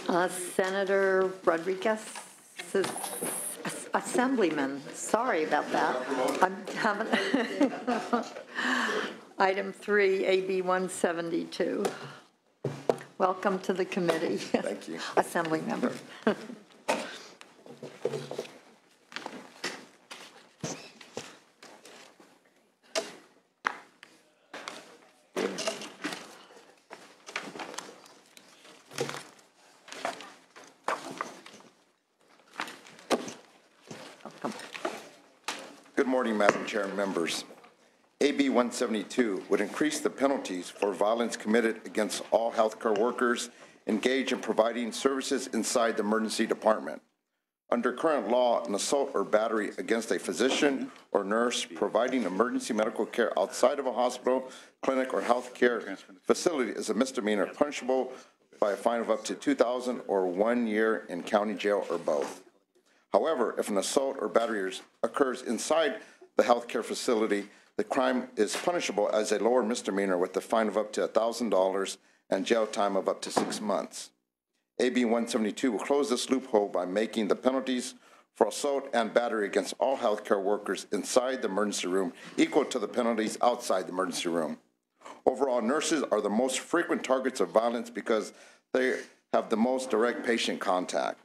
Senator Rodriguez, Assemblyman, sorry about that. I'm having Item 3, AB 172. Welcome to the committee. Thank you. Assembly member. Good morning, Madam Chair and members. AB 172 would increase the penalties for violence committed against all healthcare workers engaged in providing services inside the emergency department. Under current law, an assault or battery against a physician or nurse providing emergency medical care outside of a hospital, clinic, or healthcare facility is a misdemeanor punishable by a fine of up to $2,000 or 1 year in county jail or both. However, if an assault or battery occurs inside the healthcare facility, the crime is punishable as a lower misdemeanor with a fine of up to $1,000 and jail time of up to 6 months. AB 172 will close this loophole by making the penalties for assault and battery against all healthcare workers inside the emergency room equal to the penalties outside the emergency room. Overall, nurses are the most frequent targets of violence because they have the most direct patient contact.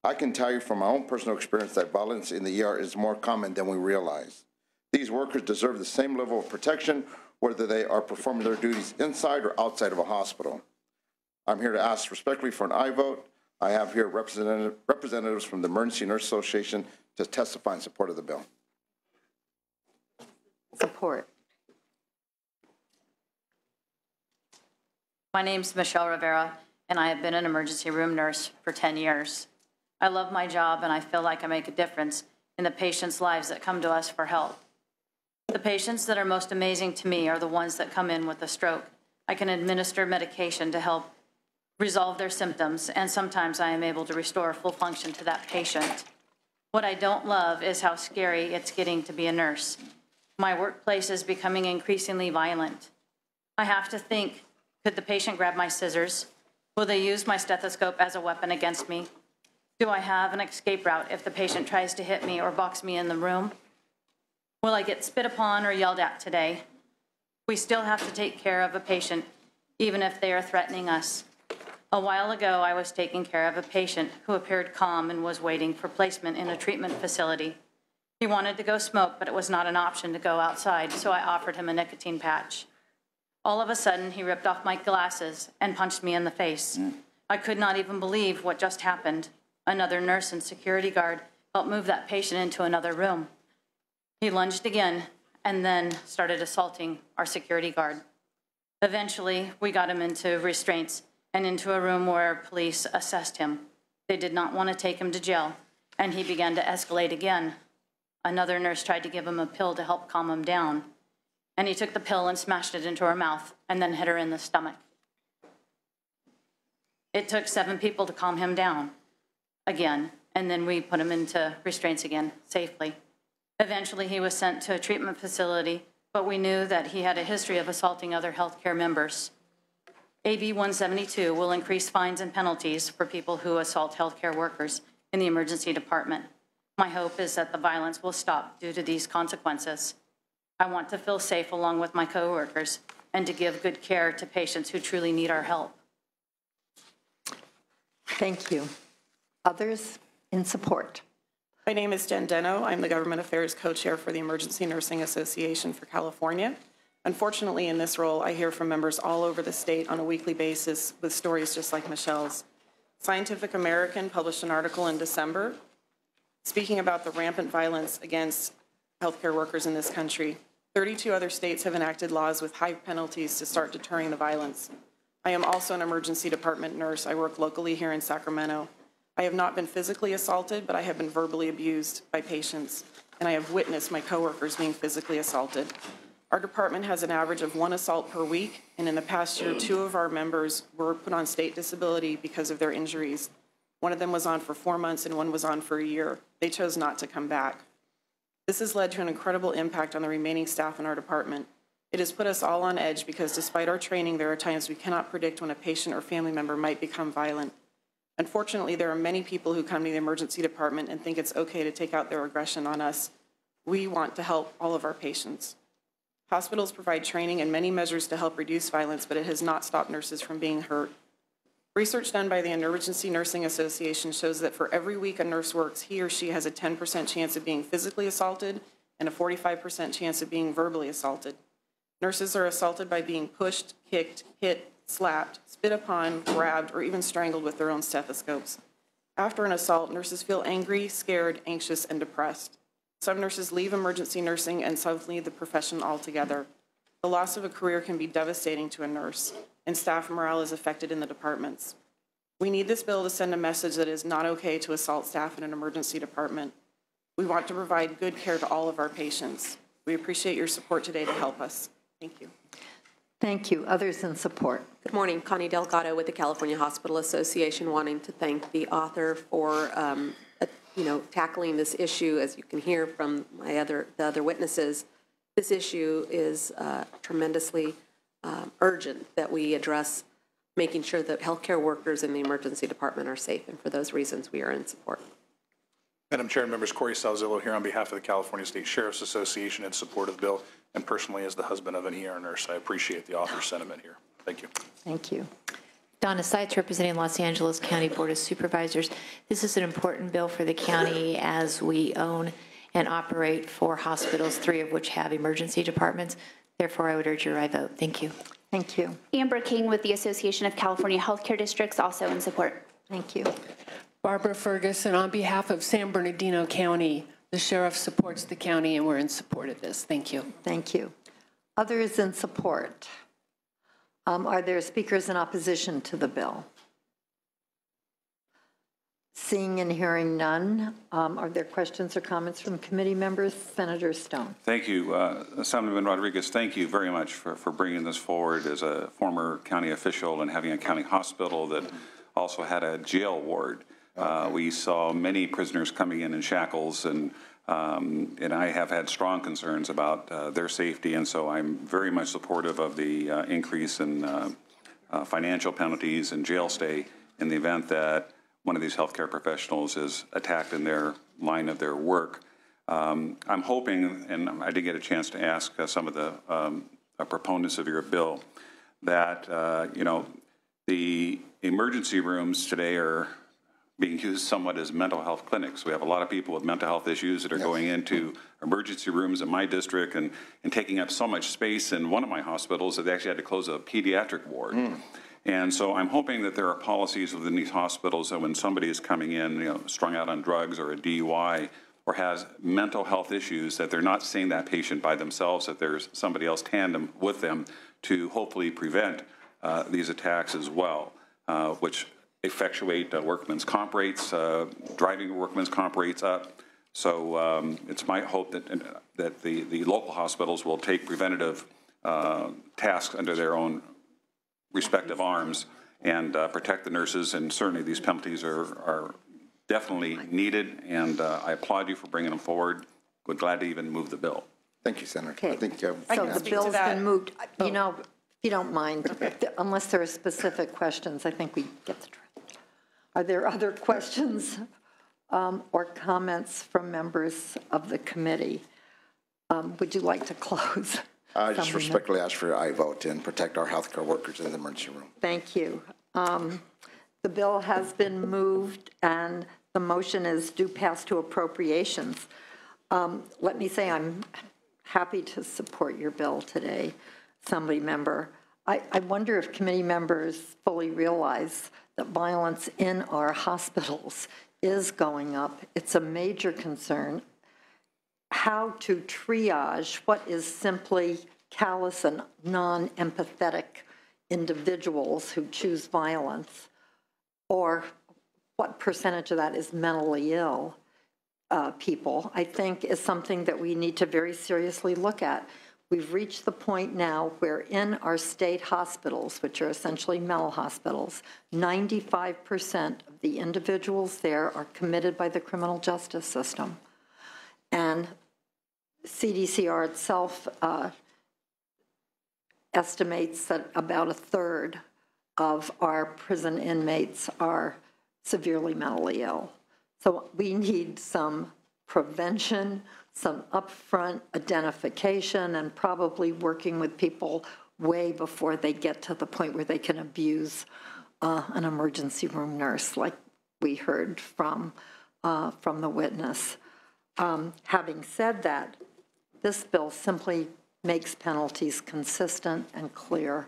I can tell you from my own personal experience that violence in the ER is more common than we realize. These workers deserve the same level of protection whether they are performing their duties inside or outside of a hospital. I'm here to ask respectfully for an aye vote. I have here representatives from the Emergency Nurse Association to testify in support of the bill. Support. My name's Michelle Rivera, and I have been an emergency room nurse for 10 years. I love my job, and I feel like I make a difference in the patients' lives that come to us for help. The patients that are most amazing to me are the ones that come in with a stroke. I can administer medication to help resolve their symptoms, and sometimes I am able to restore full function to that patient. What I don't love is how scary it's getting to be a nurse. My workplace is becoming increasingly violent. I have to think, could the patient grab my scissors? Will they use my stethoscope as a weapon against me? Do I have an escape route if the patient tries to hit me or box me in the room? Will I get spit upon or yelled at today? We still have to take care of a patient, even if they are threatening us. A while ago, I was taking care of a patient who appeared calm and was waiting for placement in a treatment facility. He wanted to go smoke, but it was not an option to go outside, so I offered him a nicotine patch. All of a sudden, he ripped off my glasses and punched me in the face. I could not even believe what just happened. Another nurse and security guard helped move that patient into another room. He lunged again and then started assaulting our security guard. Eventually, we got him into restraints and into a room where police assessed him. They did not want to take him to jail, and he began to escalate again. Another nurse tried to give him a pill to help calm him down, and he took the pill and smashed it into her mouth and then hit her in the stomach. It took 7 people to calm him down again, and then we put him into restraints again safely. Eventually, he was sent to a treatment facility, but we knew that he had a history of assaulting other healthcare members. AB 172 will increase fines and penalties for people who assault healthcare workers in the emergency department. My hope is that the violence will stop due to these consequences. I want to feel safe along with my coworkers and to give good care to patients who truly need our help. Thank you. Others in support? My name is Jen Deno. I'm the Government Affairs Co-Chair for the Emergency Nursing Association for California. Unfortunately, in this role, I hear from members all over the state on a weekly basis with stories just like Michelle's. Scientific American published an article in December speaking about the rampant violence against healthcare workers in this country. 32 other states have enacted laws with high penalties to start deterring the violence. I am also an emergency department nurse. I work locally here in Sacramento. I have not been physically assaulted, but I have been verbally abused by patients, and I have witnessed my coworkers being physically assaulted. Our department has an average of 1 assault per week, and in the past year, 2 of our members were put on state disability because of their injuries. One of them was on for 4 months and one was on for a year. They chose not to come back. This has led to an incredible impact on the remaining staff in our department. It has put us all on edge because despite our training, there are times we cannot predict when a patient or family member might become violent. Unfortunately, there are many people who come to the emergency department and think it's okay to take out their aggression on us. We want to help all of our patients. Hospitals provide training and many measures to help reduce violence, but it has not stopped nurses from being hurt. Research done by the Emergency Nursing Association shows that for every week a nurse works, he or she has a 10% chance of being physically assaulted and a 45% chance of being verbally assaulted. Nurses are assaulted by being pushed, kicked, hit, slapped, spit upon, grabbed, or even strangled with their own stethoscopes. After an assault, nurses feel angry, scared, anxious, and depressed. Some nurses leave emergency nursing and some leave the profession altogether. The loss of a career can be devastating to a nurse, and staff morale is affected in the departments. We need this bill to send a message that it is not okay to assault staff in an emergency department. We want to provide good care to all of our patients. We appreciate your support today to help us. Thank you. Thank you. Others in support? Good morning. Connie Delgado with the California Hospital Association, wanting to thank the author for tackling this issue. As you can hear from the other witnesses, this issue is tremendously urgent that we address making sure that healthcare workers in the emergency department are safe, and for those reasons we are in support. Madam Chair and members, Corey Salzillo here on behalf of the California State Sheriff's Association in support of the bill, and personally as the husband of an ER nurse, I appreciate the author's sentiment here. Thank you. Thank you. Donna Seitz, representing Los Angeles County Board of Supervisors. This is an important bill for the county as we own and operate 4 hospitals, 3 of which have emergency departments. Therefore, I would urge your aye vote. Thank you. Thank you. Amber King with the Association of California Healthcare Districts, also in support. Thank you. Barbara Ferguson, on behalf of San Bernardino County, the sheriff supports the county and we're in support of this. Thank you. Thank you. Others in support? Are there speakers in opposition to the bill? Seeing and hearing none, are there questions or comments from committee members? Senator Stone. Thank you. Assemblyman Rodriguez, thank you very much for bringing this forward as a former county official and having a county hospital that also had a jail ward. We saw many prisoners coming in shackles, and I have had strong concerns about their safety, and so I'm very much supportive of the increase in financial penalties and jail stay in the event that one of these healthcare professionals is attacked in their line of their work. I'm hoping, and I did get a chance to ask some of the proponents of your bill, that the emergency rooms today are being used somewhat as mental health clinics. We have a lot of people with mental health issues that are going into emergency rooms in my district and taking up so much space in one of my hospitals that they actually had to close a pediatric ward. And so I'm hoping that there are policies within these hospitals that when somebody is coming in, strung out on drugs or a DUI or has mental health issues, that they're not seeing that patient by themselves, that there's somebody else tandem with them to hopefully prevent these attacks as well, which effectuate workman's comp rates, driving workman's comp rates up. So it's my hope that the local hospitals will take preventative tasks under their own respective arms and protect the nurses, and certainly these penalties are definitely needed, and I applaud you for bringing them forward. We're glad to even move the bill. Thank you, Senator. Okay. I think so the bill's been moved. You know, if you don't mind, unless there are specific questions, I think we get the drift. Are there other questions or comments from members of the committee? Would you like to close? I just respectfully ask for your aye vote and protect our healthcare workers in the emergency room. Thank you. The bill has been moved and the motion is due pass to appropriations. Let me say I'm happy to support your bill today, Assembly member. I wonder if committee members fully realize that violence in our hospitals is going up. It's a major concern. How to triage what is simply callous and non-empathetic individuals who choose violence, or what percentage of that is mentally ill people, I think is something that we need to very seriously look at. We've reached the point now where in our state hospitals, which are essentially mental hospitals, 95% of the individuals there are committed by the criminal justice system. And CDCR itself estimates that about a third of our prison inmates are severely mentally ill. So we need some prevention, some upfront identification, and probably working with people way before they get to the point where they can abuse an emergency room nurse, like we heard from the witness. Having said that, this bill simply makes penalties consistent and clear,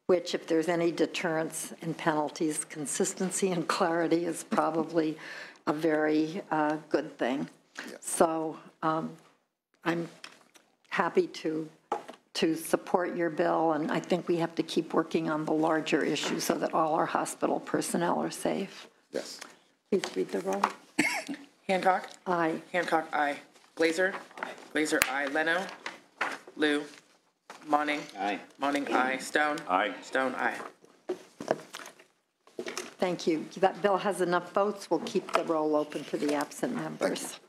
which, if there's any deterrence in penalties, consistency and clarity is probably a very good thing. So I'm happy to support your bill, and I think we have to keep working on the larger issue so that all our hospital personnel are safe. Yes. Please read the roll. Hancock? Aye. Hancock, aye. Glazer? Aye. Glazer, aye. Leno? Lou? Monning? Aye. Monning, aye. Stone? Aye. Stone, aye. Thank you. That bill has enough votes. We'll keep the roll open for the absent members.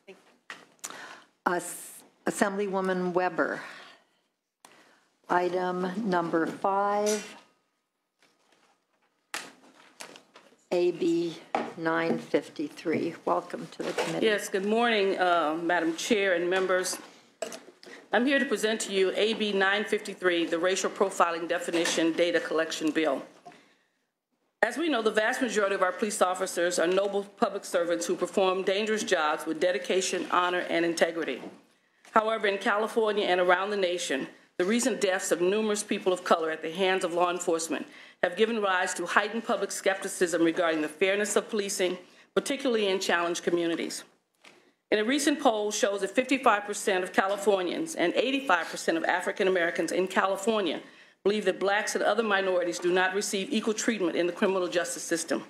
Assemblywoman Weber. Item number 5, AB 953. Welcome to the committee. Yes, good morning, Madam Chair and members. I'm here to present to you AB 953, the Racial Profiling Definition Data Collection Bill. As we know, the vast majority of our police officers are noble public servants who perform dangerous jobs with dedication, honor, and integrity. However, in California and around the nation, the recent deaths of numerous people of color at the hands of law enforcement have given rise to heightened public skepticism regarding the fairness of policing, particularly in challenged communities. In a recent poll shows that 55% of Californians and 85% of African Americans in California believe that blacks and other minorities do not receive equal treatment in the criminal justice system.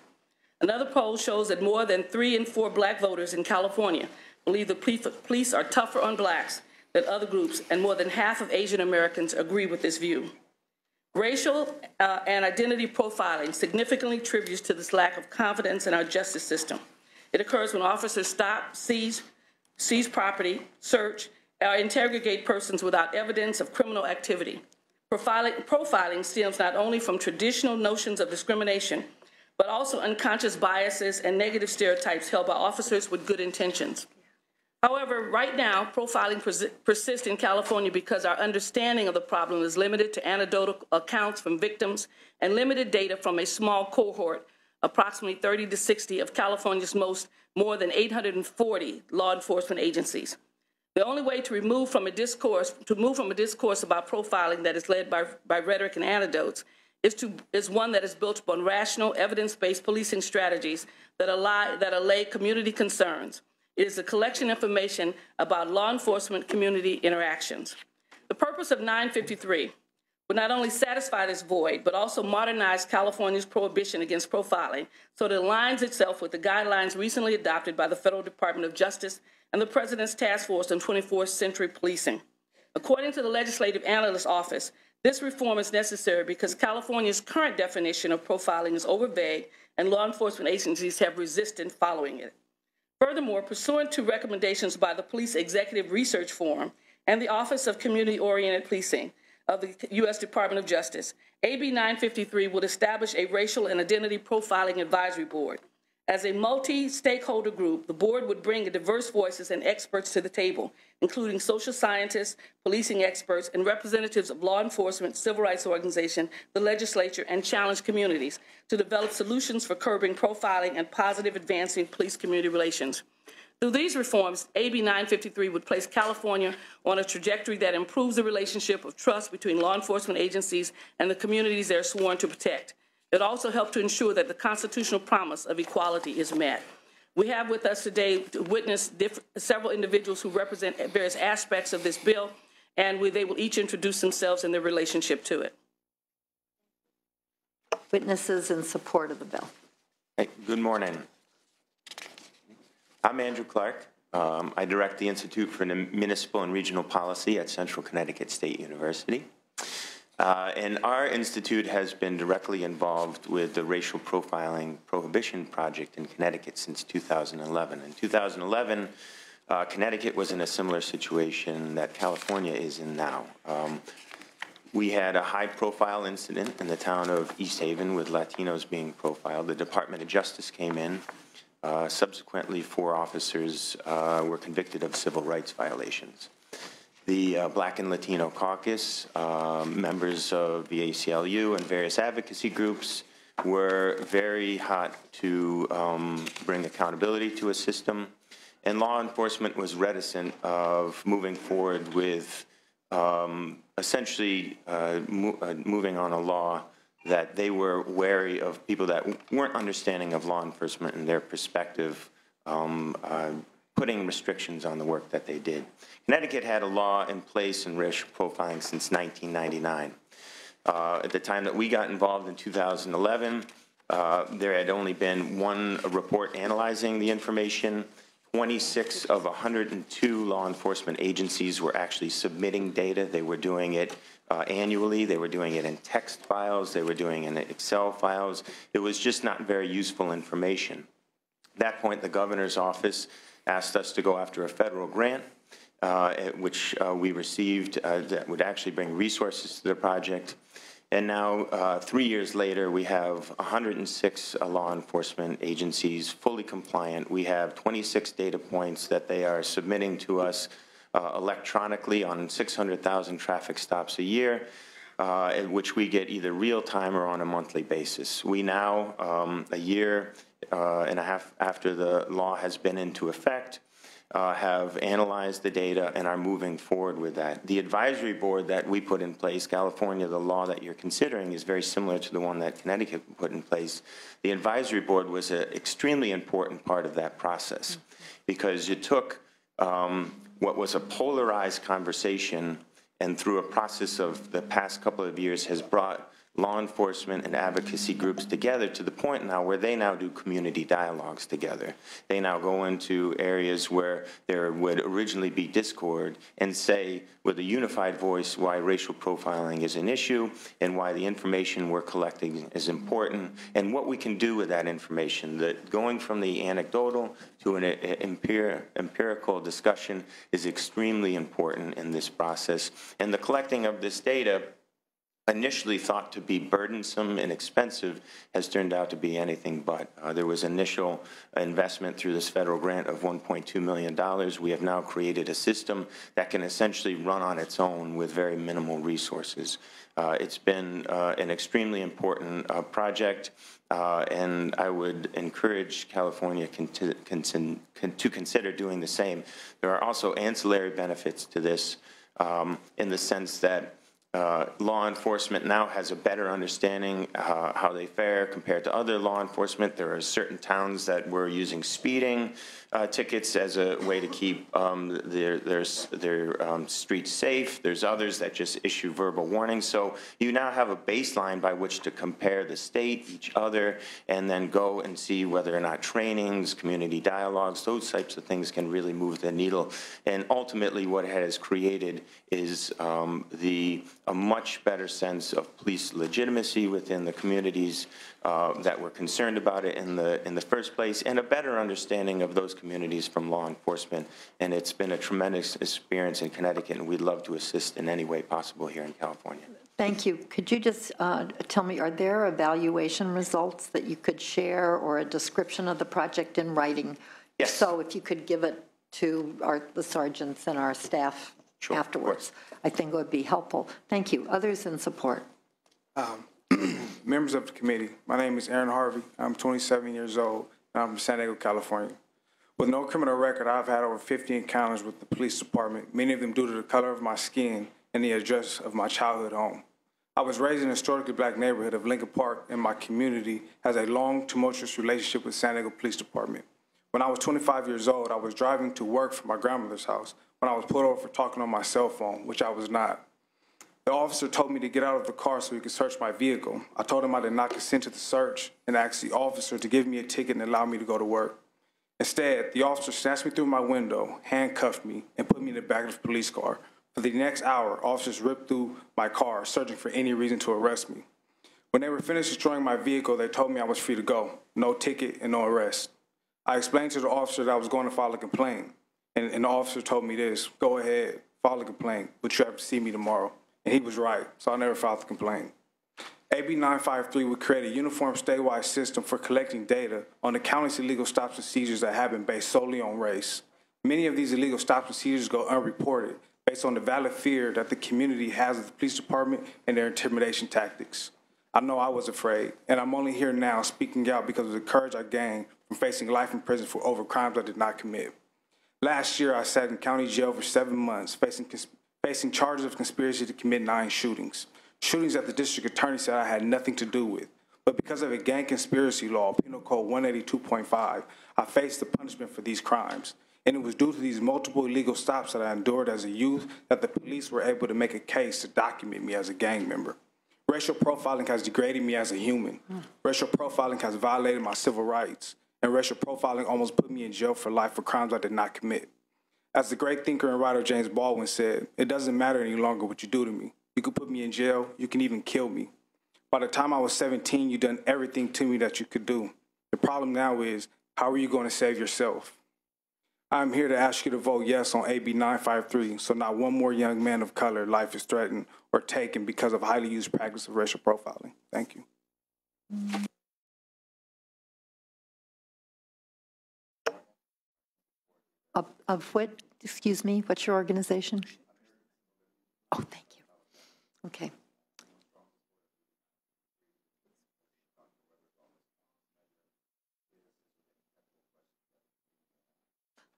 Another poll shows that more than 3 in 4 black voters in California believe the police are tougher on blacks than other groups, and more than half of Asian Americans agree with this view. Racial and identity profiling significantly contributes to this lack of confidence in our justice system. It occurs when officers stop, seize property, search, or interrogate persons without evidence of criminal activity. Profiling stems not only from traditional notions of discrimination, but also unconscious biases and negative stereotypes held by officers with good intentions. However, right now, profiling persists in California because our understanding of the problem is limited to anecdotal accounts from victims and limited data from a small cohort, approximately 30 to 60 of California's more than 840 law enforcement agencies. The only way to move from a discourse about profiling that is led by rhetoric and anecdotes is one that is built upon rational, evidence-based policing strategies that allay community concerns. It is a collection of information about law enforcement community interactions. The purpose of 953 would not only satisfy this void, but also modernize California's prohibition against profiling so that it aligns itself with the guidelines recently adopted by the Federal Department of Justice and the President's Task Force on 24th Century Policing. According to the Legislative Analyst's Office, this reform is necessary because California's current definition of profiling is overvague and law enforcement agencies have resisted following it. Furthermore, pursuant to recommendations by the Police Executive Research Forum and the Office of Community-Oriented Policing of the U.S. Department of Justice, AB 953 would establish a racial and identity profiling advisory board. As a multi-stakeholder group, the board would bring diverse voices and experts to the table, including social scientists, policing experts, and representatives of law enforcement, civil rights organizations, the legislature, and challenged communities to develop solutions for curbing profiling and positive advancing police-community relations. Through these reforms, AB 953 would place California on a trajectory that improves the relationship of trust between law enforcement agencies and the communities they are sworn to protect. It also helped to ensure that the constitutional promise of equality is met. We have with us today to witness several individuals who represent various aspects of this bill, and they will each introduce themselves and their relationship to it. Witnesses in support of the bill. Hey, good morning. I'm Andrew Clark. I direct the Institute for Municipal and Regional Policy at Central Connecticut State University. And our institute has been directly involved with the racial profiling prohibition project in Connecticut since 2011. In 2011, Connecticut was in a similar situation that California is in now. We had a high-profile incident in the town of East Haven with Latinos being profiled. The Department of Justice came in. Subsequently, 4 officers were convicted of civil rights violations. The Black and Latino Caucus, members of the ACLU and various advocacy groups were very hot to bring accountability to a system, and law enforcement was reticent of moving forward with essentially moving on a law that they were wary of people that weren't understanding of law enforcement and their perspective, putting restrictions on the work that they did. Connecticut had a law in place in racial profiling since 1999. At the time that we got involved in 2011, there had only been 1 report analyzing the information. 26 of 102 law enforcement agencies were actually submitting data. They were doing it annually. They were doing it in text files. They were doing it in Excel files. It was just not very useful information. At that point, the governor's office asked us to go after a federal grant, which we received that would actually bring resources to the project. And now, 3 years later, we have 106 law enforcement agencies fully compliant. We have 26 data points that they are submitting to us electronically on 600,000 traffic stops a year, in which we get either real time or on a monthly basis. We now, a year and a half after the law has been into effect, have analyzed the data and are moving forward with that. The advisory board that we put in place, California, the law that you're considering is very similar to the one that Connecticut put in place. The advisory board was an extremely important part of that process because you took what was a polarized conversation and through a process of the past couple of years has brought law enforcement and advocacy groups together to the point now where they now do community dialogues together. They now go into areas where there would originally be discord and say with a unified voice why racial profiling is an issue and why the information we're collecting is important and what we can do with that information. That going from the anecdotal to an empirical discussion is extremely important in this process. And the collecting of this data, initially thought to be burdensome and expensive, has turned out to be anything but. There was initial investment through this federal grant of $1.2 million. We have now created a system that can essentially run on its own with very minimal resources. It's been an extremely important project, and I would encourage California to consider doing the same. There are also ancillary benefits to this in the sense that law enforcement now has a better understanding how they fare compared to other law enforcement. There are certain towns that were using speeding tickets as a way to keep their streets safe. There's others that just issue verbal warnings. So you now have a baseline by which to compare the state, each other, and then go and see whether or not trainings, community dialogues, those types of things can really move the needle. And ultimately what it has created is a much better sense of police legitimacy within the communities that were concerned about it in the first place, and a better understanding of those communities from law enforcement. And it's been a tremendous experience in Connecticut, and we'd love to assist in any way possible here in California. Thank you. Could you just tell me, are there evaluation results that you could share or a description of the project in writing? Yes. So if you could give it to the sergeants and our staff afterwards, I think it would be helpful. Thank you. Others in support? Members of the committee, my name is Aaron Harvey. I'm 27 years old, and I'm from San Diego, California. With no criminal record, I've had over 50 encounters with the police department, many of them due to the color of my skin and the address of my childhood home. I was raised in a historically black neighborhood of Lincoln Park, and my community has a long, tumultuous relationship with San Diego Police Department. When I was 25 years old, I was driving to work from my grandmother's house when I was pulled over for talking on my cell phone, which I was not. The officer told me to get out of the car so he could search my vehicle. I told him I did not consent to the search and asked the officer to give me a ticket and allow me to go to work. Instead, the officer snatched me through my window, handcuffed me, and put me in the back of the police car. For the next hour, officers ripped through my car, searching for any reason to arrest me. When they were finished destroying my vehicle, they told me I was free to go, no ticket and no arrest. I explained to the officer that I was going to file a complaint, and the officer told me this: go ahead, file a complaint, but you have to see me tomorrow. and he was right, so I never filed a complaint. AB 953 would create a uniform statewide system for collecting data on the county's illegal stops and seizures that have been based solely on race. Many of these illegal stops and seizures go unreported based on the valid fear that the community has of the police department and their intimidation tactics. I know I was afraid, and I'm only here now speaking out because of the courage I gained from facing life in prison for over crimes I did not commit. Last year, I sat in county jail for 7 months, facing charges of conspiracy to commit 9 shootings. Shootings that the district attorney said I had nothing to do with. But because of a gang conspiracy law, Penal Code 182.5, I faced the punishment for these crimes. And it was due to these multiple illegal stops that I endured as a youth that the police were able to make a case to document me as a gang member. Racial profiling has degraded me as a human. Racial profiling has violated my civil rights. And racial profiling almost put me in jail for life for crimes I did not commit. As the great thinker and writer James Baldwin said, it doesn't matter any longer what you do to me. You could put me in jail, you can even kill me. By the time I was 17, you'd done everything to me that you could do. The problem now is, how are you going to save yourself? I'm here to ask you to vote yes on AB 953, so not one more young man of color life is threatened or taken because of highly used practice of racial profiling. Thank you. Of what, excuse me, what's your organization? Oh, thank you. Okay.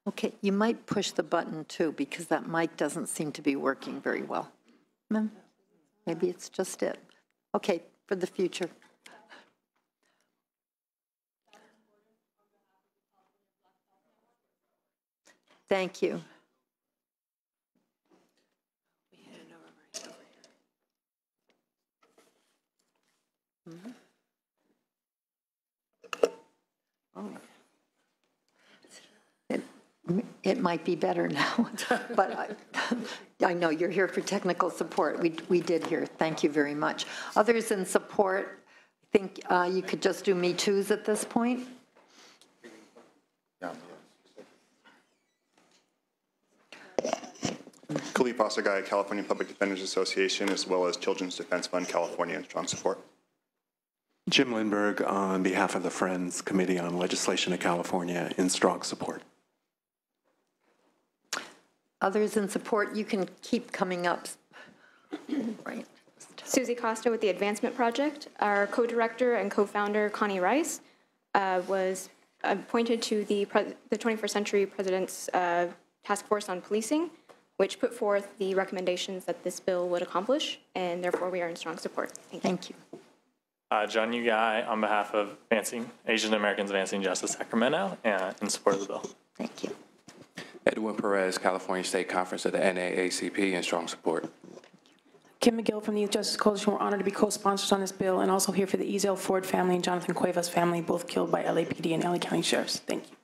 Okay, you might push the button too, because that mic doesn't seem to be working very well. Maybe it's just it. Okay, for the future. Thank you. Oh. It might be better now, but I know you're here for technical support. We did hear. Thank you very much. Others in support, I think you could just do Me Too's at this point. Khalif Asagay, California Public Defenders Association, as well as Children's Defense Fund California, in strong support. Jim Lindberg on behalf of the Friends Committee on Legislation of California, in strong support. Others in support, you can keep coming up. Right. Susie Costa with the Advancement Project. Our co-director and co-founder, Connie Rice, was appointed to the 21st Century President's Task Force on Policing, which put forth the recommendations that this bill would accomplish, and therefore we are in strong support. Thank you. John Ugai on behalf of Asian Americans Advancing Justice Sacramento, and in support of the bill. Thank you. Edwin Perez, California State Conference of the NAACP, in strong support. Kim McGill from the Youth Justice Coalition. We're honored to be co-sponsors on this bill, and also here for the Ezel Ford family and Jonathan Cuevas family, both killed by LAPD and LA County Sheriffs. Thank you.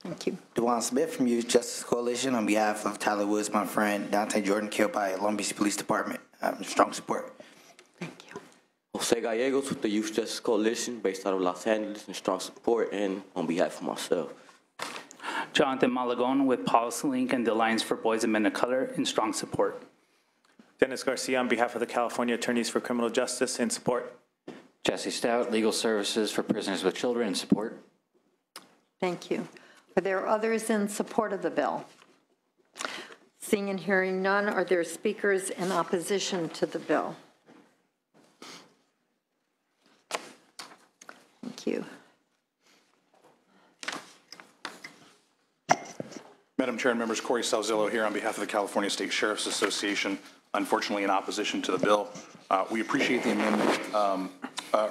Thank you. Dewan Smith from Youth Justice Coalition on behalf of Tyler Woods, my friend, Dante Jordan, killed by Long Beach Police Department. Strong support. Jose Gallegos with the Youth Justice Coalition based out of Los Angeles, in strong support, and on behalf of myself. Jonathan Malagon with Policy Link and the Alliance for Boys and Men of Color, in strong support. Dennis Garcia on behalf of the California Attorneys for Criminal Justice, in support. Jesse Stout, Legal Services for Prisoners with Children, in support. Thank you. Are there others in support of the bill? Seeing and hearing none, are there speakers in opposition to the bill? Thank you. Madam Chair and members, Corey Salzillo here on behalf of the California State Sheriff's Association, unfortunately in opposition to the bill. We appreciate the amendment.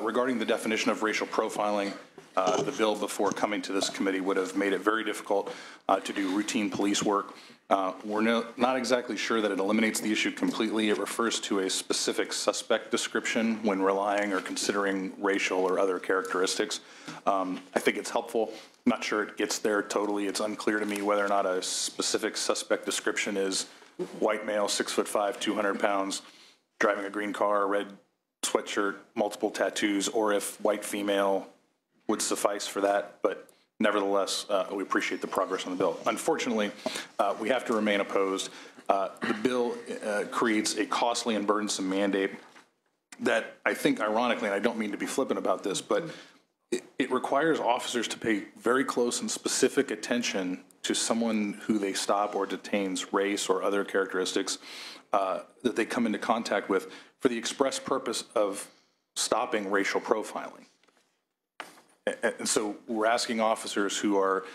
Regarding the definition of racial profiling, the bill before coming to this committee would have made it very difficult to do routine police work. We're not exactly sure that it eliminates the issue completely. It refers to a specific suspect description when relying or considering racial or other characteristics. I think it's helpful. I'm not sure it gets there totally. It's unclear to me whether or not a specific suspect description is white male, 6'5", 200 pounds, driving a green car, red sweatshirt, multiple tattoos, or if white female would suffice for that. But Nevertheless, we appreciate the progress on the bill. Unfortunately, we have to remain opposed. The bill creates a costly and burdensome mandate that I think, ironically, and I don't mean to be flippant about this, but it requires officers to pay very close and specific attention to someone who they stop or detain's race or other characteristics that they come into contact with for the express purpose of stopping racial profiling. And so we're asking officers who are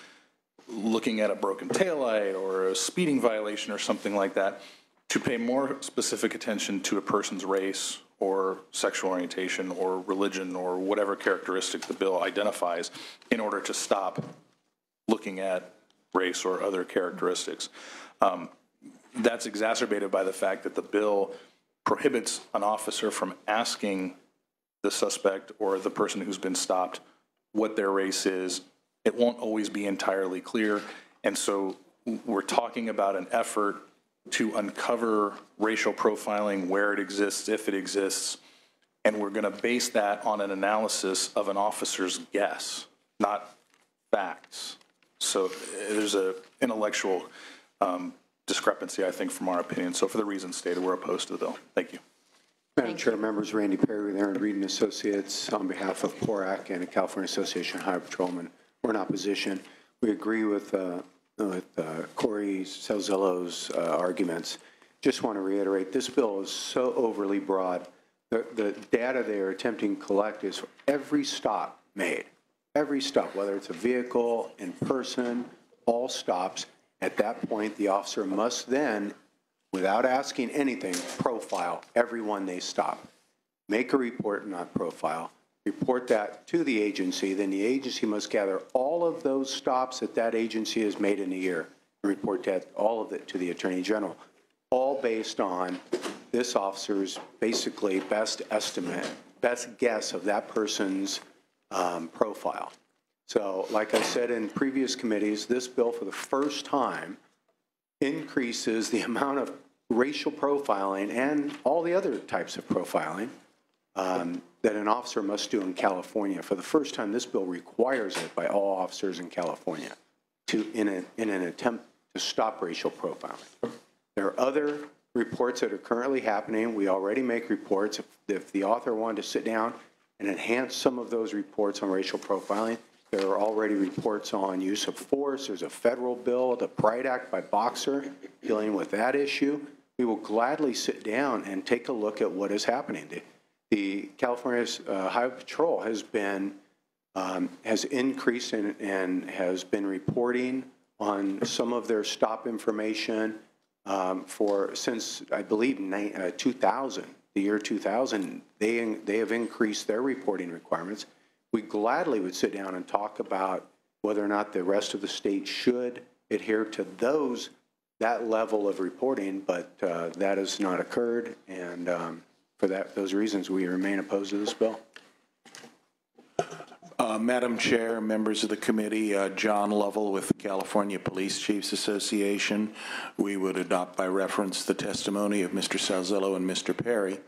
looking at a broken taillight or a speeding violation or something like that to pay more specific attention to a person's race or sexual orientation or religion or whatever characteristic the bill identifies in order to stop looking at race or other characteristics. That's exacerbated by the fact that the bill prohibits an officer from asking the suspect or the person who's been stopped what their race is. It won't always be entirely clear. And so we're talking about an effort to uncover racial profiling where it exists, if it exists, and we're going to base that on an analysis of an officer's guess, not facts. So there's an intellectual discrepancy, I think, from our opinion. So for the reasons stated, we're opposed to the bill. Thank you. Madam Chair, members, Randy Perry with Aaron Reed and Associates on behalf of PORAC and the California Association of Highway Patrolmen. We're in opposition. We agree with Corey Salzillo's arguments. Just want to reiterate, this bill is so overly broad. The data they are attempting to collect is for every stop made. Every stop, whether it's a vehicle, in person, all stops. At that point, the officer must then, without asking anything, profile everyone they stop. Make a report, not profile. Report that to the agency. Then the agency must gather all of those stops that agency has made in a year and report that, all of it to the Attorney General, all based on this officer's basically best estimate, best guess of that person's profile. So like I said in previous committees, this bill for the first time increases the amount of racial profiling and all the other types of profiling that an officer must do in California. For the first time, this bill requires it by all officers in California in an attempt to stop racial profiling. There are other reports that are currently happening. We already make reports. If the author wanted to sit down and enhance some of those reports on racial profiling, there are already reports on use of force. There's a federal bill, the Pride Act by Boxer, dealing with that issue. We will gladly sit down and take a look at what is happening. The California's Highway Patrol has increased and has been reporting on some of their stop information since I believe 2000, the year 2000. They have increased their reporting requirements. We gladly would sit down and talk about whether or not the rest of the state should adhere to that level of reporting, but that has not occurred, and for those reasons, we remain opposed to this bill. Madam Chair, members of the committee, John Lovell with the California Police Chiefs Association. We would adopt by reference the testimony of Mr. Salzillo and Mr. Perry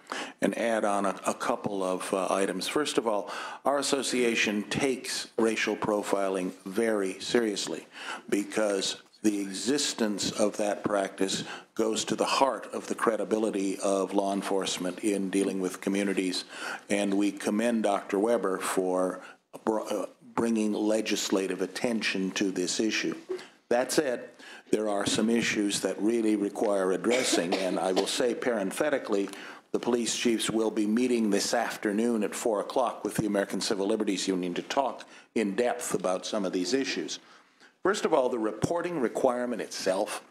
and add on a couple of items. First of all, our association takes racial profiling very seriously because the existence of that practice goes to the heart of the credibility of law enforcement in dealing with communities, and we commend Dr. Weber for bringing legislative attention to this issue. That said, there are some issues that really require addressing, and I will say parenthetically, the police chiefs will be meeting this afternoon at 4 o'clock with the American Civil Liberties Union to talk in depth about some of these issues. First of all, the reporting requirement itself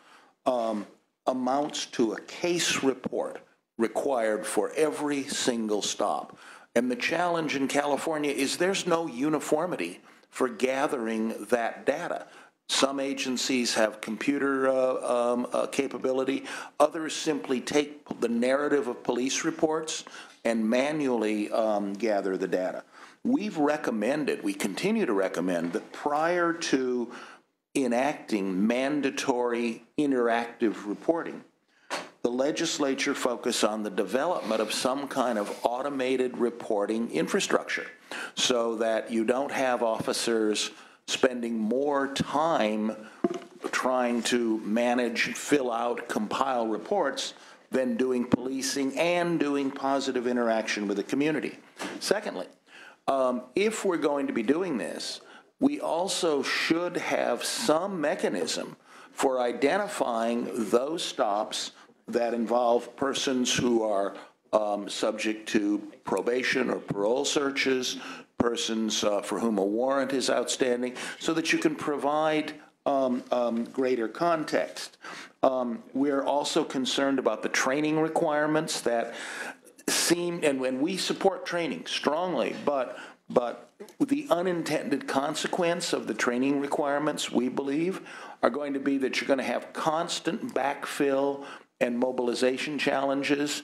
amounts to a case report required for every single stop. And the challenge in California is there's no uniformity for gathering that data. Some agencies have computer capability. Others simply take the narrative of police reports and manually gather the data. We've recommended, we continue to recommend, that prior to enacting mandatory interactive reporting, the legislature focus on the development of some kind of automated reporting infrastructure so that you don't have officers spending more time trying to manage, fill out, compile reports than doing policing and doing positive interaction with the community. Secondly, if we're going to be doing this, we also should have some mechanism for identifying those stops that involve persons who are subject to probation or parole searches, persons for whom a warrant is outstanding, so that you can provide greater context. We're also concerned about the training requirements that seem, and when we support training strongly, but the unintended consequence of the training requirements, we believe, are going to be that you're going to have constant backfill and mobilization challenges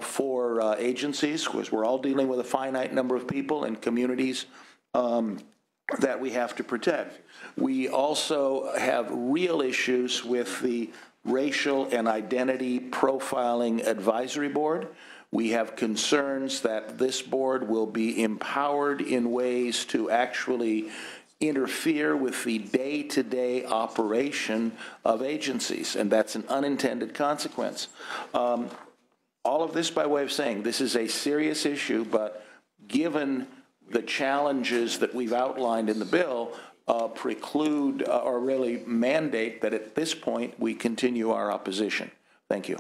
for agencies, because we're all dealing with a finite number of people and communities that we have to protect. We also have real issues with the Racial and Identity Profiling Advisory Board. We have concerns that this board will be empowered in ways to actually interfere with the day-to-day operation of agencies, and that's an unintended consequence. All of this by way of saying this is a serious issue, but given the challenges that we've outlined in the bill, preclude or really mandate that at this point we continue our opposition. Thank you.